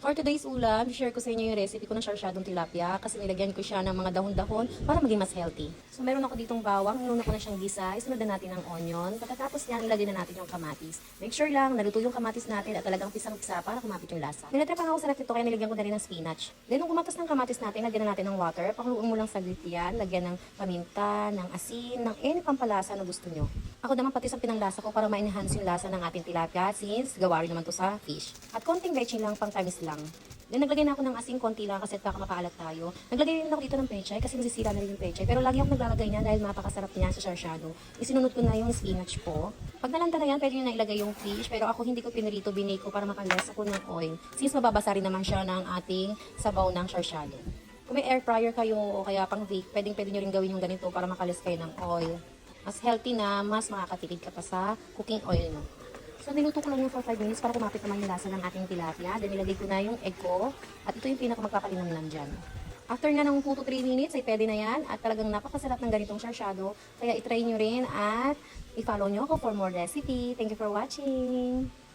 For today's ulam, share ko sa inyo yung recipe ko ng sarsyadong tilapia kasi nilagyan ko siya ng mga dahon-dahon para maging mas healthy. So meron ako ditong bawang, inuna ko na siyang gisa, isunod na natin ang onion, pagkatapos niyan ilagay na natin yung kamatis. Make sure lang naluto yung kamatis natin at talagang pisang-pisa para kumapit yung lasa. Nilatrapan ako sa ref nito kaya nilagyan ko na rin ng spinach. Then nung kumatas ng kamatis natin, lagyan na natin ng water, pakuluin mo lang saglit yan, lagyan ng paminta, ng asin, ng any pampalasa na gusto nyo. Ako naman pati sa pinanglasa ko para ma-enhance yung lasa ng ating tilapia since gawa rin naman to sa fish. At konting bechin lang pang tamis lang. Then naglagay na ako ng asin konti lang kasi baka mapaalat tayo. Naglagay rin ako dito ng pechay kasi masisira na rin yung pechay. Pero lagi ako naglalagay niyan dahil napakasarap niya sa sarsyado. Isinunod ko na yung spinach ko. Pag nalanta na yan, pwede nyo na ilagay yung fish. Pero ako hindi ko pinirito, binake ko para makaless ako ng oil. Since mababasa rin naman siya ng ating sabaw ng sarsyado. Kung may air fryer kayo o kaya pang bake, pwede nyo rin gawin yung ganito para makaless kayo ng oil. Mas healthy na, mas makakatipid ka pa sa cooking oil mo. So, niluto ko lang yung for 5 minutes para kumapit naman yung lasa ng ating tilapia. Then, nilagay ko na yung egg ko. At ito yung pinakamagpapalinamnam dyan. After nga ng 2 to 3 minutes, ay pwede na yan. At talagang napakasarap ng ganitong sarsyado. Kaya itry nyo rin at i-follow nyo ako for more recipe. Thank you for watching!